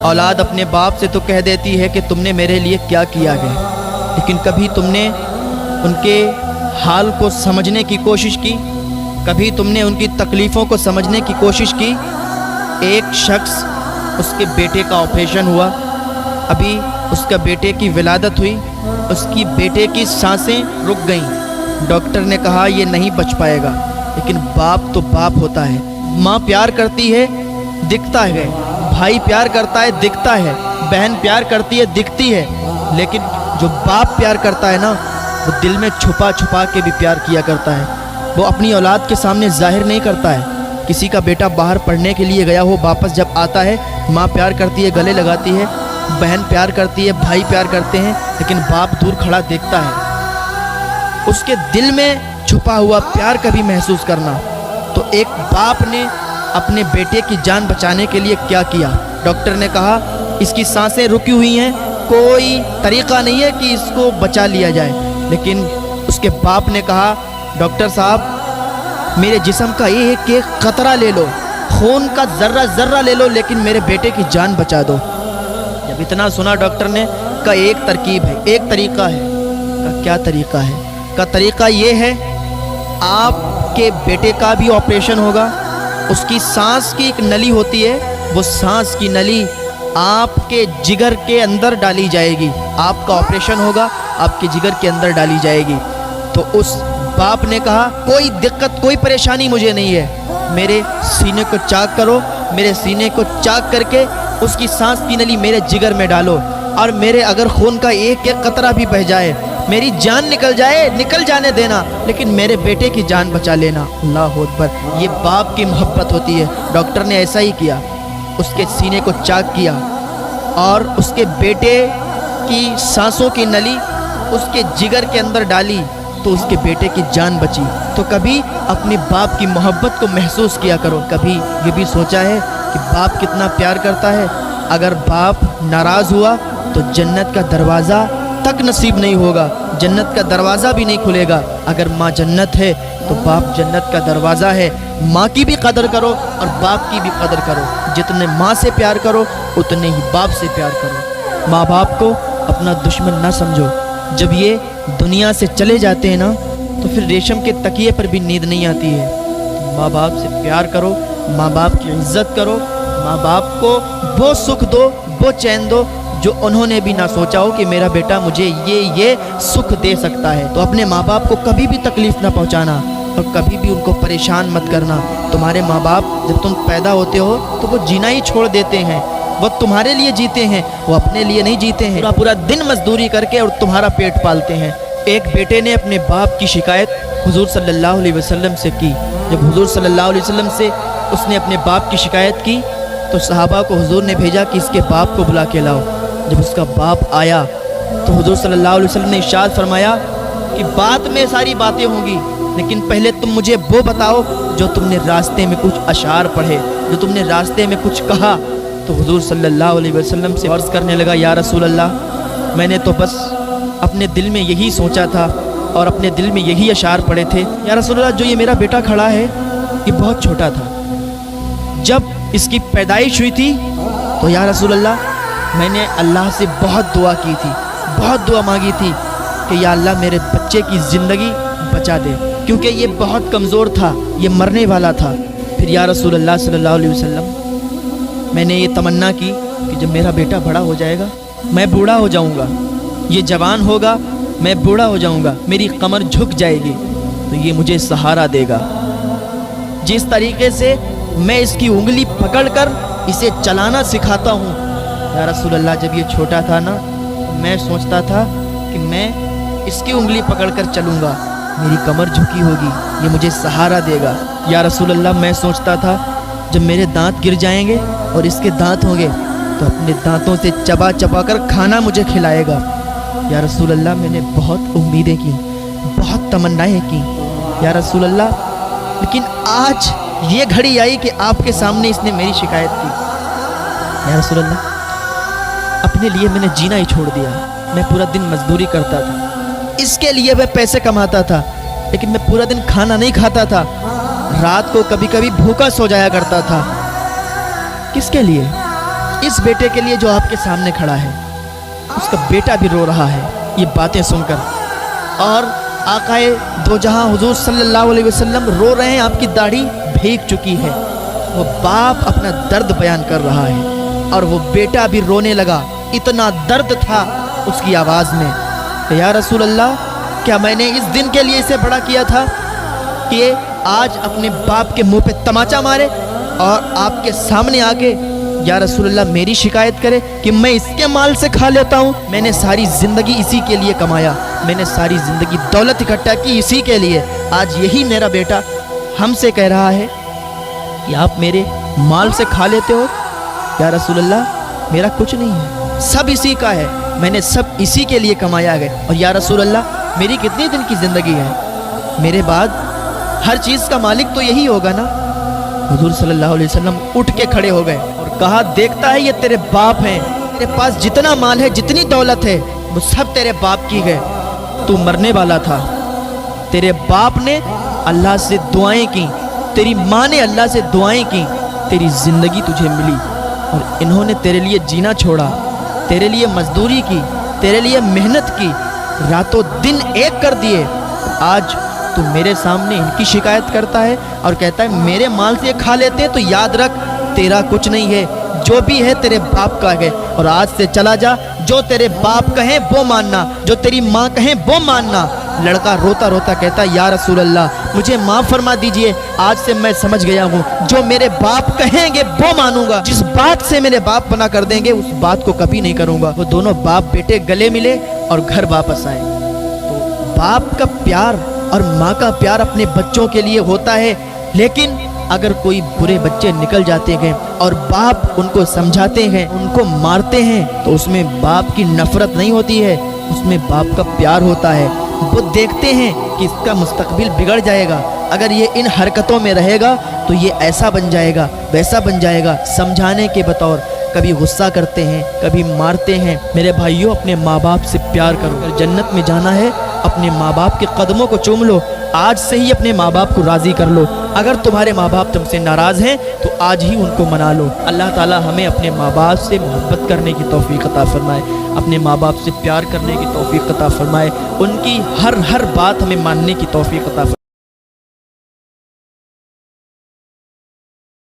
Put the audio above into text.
औलाद अपने बाप से तो कह देती है कि तुमने मेरे लिए क्या किया है, लेकिन कभी तुमने उनके हाल को समझने की कोशिश की, कभी तुमने उनकी तकलीफ़ों को समझने की कोशिश की। एक शख्स, उसके बेटे का ऑपरेशन हुआ, अभी उसका बेटे की विलादत हुई, उसकी बेटे की सांसें रुक गईं। डॉक्टर ने कहा ये नहीं बच पाएगा, लेकिन बाप तो बाप होता है। माँ प्यार करती है, दिखता है, भाई प्यार करता है, दिखता है, बहन प्यार करती है, दिखती है, लेकिन जो बाप प्यार करता है ना, वो दिल में छुपा छुपा के भी प्यार किया करता है। वो अपनी औलाद के सामने जाहिर नहीं करता है। किसी का बेटा बाहर पढ़ने के लिए गया हो, वापस जब आता है, माँ प्यार करती है, गले लगाती है, बहन प्यार करती है, भाई प्यार करते हैं, लेकिन बाप दूर खड़ा देखता है। उसके दिल में छुपा हुआ प्यार कभी महसूस करना। तो एक बाप ने अपने बेटे की जान बचाने के लिए क्या किया? डॉक्टर ने कहा इसकी सांसें रुकी हुई हैं, कोई तरीक़ा नहीं है कि इसको बचा लिया जाए। लेकिन उसके बाप ने कहा डॉक्टर साहब, मेरे जिस्म का एक एक कतरा ले लो, खून का ज़र्रा ज़र्रा ले लो, लेकिन मेरे बेटे की जान बचा दो। जब इतना सुना डॉक्टर ने कहा एक तरकीब है, एक तरीक़ा है। का क्या तरीक़ा है? का तरीक़ा ये है, आपके बेटे का भी ऑपरेशन होगा, उसकी सांस की एक नली होती है, वो सांस की नली आपके जिगर के अंदर डाली जाएगी। आपका ऑपरेशन होगा, आपके जिगर के अंदर डाली जाएगी। तो उस बाप ने कहा कोई दिक्कत, कोई परेशानी मुझे नहीं है, मेरे सीने को चाक करो, मेरे सीने को चाक करके उसकी सांस की नली मेरे जिगर में डालो, और मेरे अगर खून का एक एक कतरा भी बह जाए, मेरी जान निकल जाए, निकल जाने देना, लेकिन मेरे बेटे की जान बचा लेना। अल्लाह अकबर। ये बाप की मोहब्बत होती है। डॉक्टर ने ऐसा ही किया, उसके सीने को चाक किया और उसके बेटे की सांसों की नली उसके जिगर के अंदर डाली, तो उसके बेटे की जान बची। तो कभी अपने बाप की मोहब्बत को महसूस किया करो। कभी ये भी सोचा है कि बाप कितना प्यार करता है? अगर बाप नाराज़ हुआ तो जन्नत का दरवाज़ा तक नसीब नहीं होगा, जन्नत का दरवाज़ा भी नहीं खुलेगा। अगर माँ जन्नत है तो बाप जन्नत का दरवाज़ा है। माँ की भी कदर करो और बाप की भी कदर करो। जितने माँ से प्यार करो उतने ही बाप से प्यार करो। माँ बाप को अपना दुश्मन ना समझो। जब ये दुनिया से चले जाते हैं ना, तो फिर रेशम के तकिए पर भी नींद नहीं आती है। तो माँ बाप से प्यार करो, माँ बाप की इज्जत करो, माँ बाप को वो सुख दो, वो चैन दो जो उन्होंने भी ना सोचा हो कि मेरा बेटा मुझे ये सुख दे सकता है। तो अपने माँ बाप को कभी भी तकलीफ़ ना पहुँचाना और कभी भी उनको परेशान मत करना। तुम्हारे माँ बाप जब तुम पैदा होते हो तो वो जीना ही छोड़ देते हैं, वो तुम्हारे लिए जीते हैं, वो अपने लिए नहीं जीते हैं। पूरा पूरा दिन मजदूरी करके और तुम्हारा पेट पालते हैं। एक बेटे ने अपने बाप की शिकायत हुजूर सल्लल्लाहु अलैहि वसल्लम से की। जब हुजूर सल्लल्लाहु अलैहि वसल्लम से उसने अपने बाप की शिकायत की, तो सहाबा को हुजूर ने भेजा कि इसके बाप को बुला के लाओ। जब उसका बाप आया तो हुजूर सल्लल्लाहु अलैहि वसल्लम ने इरशाद फरमाया कि बाद में सारी बातें होंगी, लेकिन पहले तुम मुझे वो बताओ जो तुमने रास्ते में कुछ अशार पढ़े, जो तुमने रास्ते में कुछ कहा। तो हुजूर सल्लल्लाहु अलैहि वसल्लम से अर्ज़ करने लगा, या रसूल अल्लाह, मैंने तो बस अपने दिल में यही सोचा था और अपने दिल में यही अशार पढ़े थे। या रसूल अल्लाह, जो ये मेरा बेटा खड़ा है ये बहुत छोटा था, जब इसकी पैदाइश हुई थी तो या रसूल अल्लाह मैंने अल्लाह से बहुत दुआ की थी, बहुत दुआ मांगी थी कि या अल्लाह मेरे बच्चे की ज़िंदगी बचा दे, क्योंकि ये बहुत कमज़ोर था, ये मरने वाला था। फिर या रसूल अल्लाह सल्लल्लाहु अलैहि वसल्लम, मैंने ये तमन्ना की कि जब मेरा बेटा बड़ा हो जाएगा, मैं बूढ़ा हो जाऊंगा, ये जवान होगा, मैं बूढ़ा हो जाऊंगा, मेरी कमर झुक जाएगी, तो ये मुझे सहारा देगा। जिस तरीके से मैं इसकी उंगली पकड़कर इसे चलाना सिखाता हूँ, या रसूल अल्लाह, जब ये छोटा था ना, मैं सोचता था कि मैं इसकी उंगली पकड़कर चलूँगा, मेरी कमर झुकी होगी, ये मुझे सहारा देगा। या रसूल अल्लाह, मैं सोचता था जब मेरे दांत गिर जाएंगे और इसके दांत होंगे तो अपने दांतों से चबा चबा कर खाना मुझे खिलाएगा। या रसूल अल्लाह, मैंने बहुत उम्मीदें की, बहुत तमन्नाएं की या रसूल अल्लाह, लेकिन आज ये घड़ी आई कि आपके सामने इसने मेरी शिकायत की। या रसूल अल्लाह, अपने लिए मैंने जीना ही छोड़ दिया। मैं पूरा दिन मजदूरी करता था, इसके लिए मैं पैसे कमाता था, लेकिन मैं पूरा दिन खाना नहीं खाता था, रात को कभी कभी भूखा सो जाया करता था। किसके लिए? اس बेटे के लिए जो आपके सामने खड़ा है, उसका बेटा भी रो रहा है ये बातें सुनकर, और आकाए दो जहां हुजूर सल्लल्लाहु अलैहि वसल्लम रो रहे हैं, आपकी दाढ़ी भीग चुकी है। वो बाप अपना दर्द बयान कर रहा है और वो बेटा भी रोने लगा, इतना दर्द था उसकी आवाज़ में। तो या रसूल अल्लाह, क्या मैंने इस दिन के लिए इसे बड़ा किया था कि आज अपने बाप के मुंह पे तमाचा मारे और आपके सामने आके या रसूल अल्लाह मेरी शिकायत करे कि मैं इसके माल से खा लेता हूँ? मैंने सारी ज़िंदगी इसी के लिए कमाया, मैंने सारी ज़िंदगी दौलत इकट्ठा की इसी के लिए। आज यही मेरा बेटा हमसे कह रहा है कि आप मेरे माल से खा लेते हो? या रसूल अल्लाह, मेरा कुछ नहीं है, सब इसी का है, मैंने सब इसी के लिए कमाया है। और या रसूल अल्लाह, मेरी कितने दिन की ज़िंदगी है, मेरे बाद हर चीज़ का मालिक तो यही होगा ना। हुजूर सल्लल्लाहु अलैहि वसल्लम उठ के खड़े हो गए और कहा, देखता है ये तेरे बाप हैं, तेरे पास जितना माल है, जितनी दौलत है, वो सब तेरे बाप की है। तू मरने वाला था, तेरे बाप ने अल्लाह से दुआएं की, तेरी माँ ने अल्लाह से दुआएं की, तेरी ज़िंदगी तुझे मिली, और इन्होंने तेरे लिए जीना छोड़ा, तेरे लिए मजदूरी की, तेरे लिए मेहनत की, रातों दिन एक कर दिए। आज तू मेरे सामने इनकी शिकायत करता है और कहता है मेरे माल से खा लेते हैं। तो याद रख, तेरा कुछ नहीं है, जो भी है तेरे बाप का है। और आज से चला जा, जो तेरे बाप कहें वो मानना, जो तेरी माँ कहें वो मानना। लड़का रोता रोता कहता, या रसूल अल्लाह, मुझे माफ़ फरमा दीजिए, आज से मैं समझ गया हूँ, जो मेरे बाप कहेंगे वो मानूंगा, जिस बात से मेरे बाप मना कर देंगे उस बात को कभी नहीं करूँगा। वो दोनों बाप बेटे गले मिले और घर वापस आए। तो बाप का प्यार और माँ का प्यार अपने बच्चों के लिए होता है, लेकिन अगर कोई बुरे बच्चे निकल जाते हैं और बाप उनको समझाते हैं, उनको मारते हैं, तो उसमें बाप की नफरत नहीं होती है, उसमें बाप का प्यार होता है। वो देखते हैं कि इसका मुस्तकबिल बिगड़ जाएगा, अगर ये इन हरकतों में रहेगा तो ये ऐसा बन जाएगा, वैसा बन जाएगा। समझाने के बतौर कभी गुस्सा करते हैं, कभी मारते हैं। मेरे भाइयों, अपने माँ बाप से प्यार करो। अगर जन्नत में जाना है, अपने माँ बाप के कदमों को चूम लो, आज से ही अपने माँ बाप को राज़ी कर लो। अगर तुम्हारे माँ बाप तुमसे नाराज़ हैं तो आज ही उनको मना लो। अल्लाह ताला हमें अपने माँ बाप से मोहब्बत करने की तौफीक अता फरमाए, अपने माँ बाप से प्यार करने की तौफीक अता फरमाए, उनकी हर बात हमें मानने की तौफीक अता फरमाए।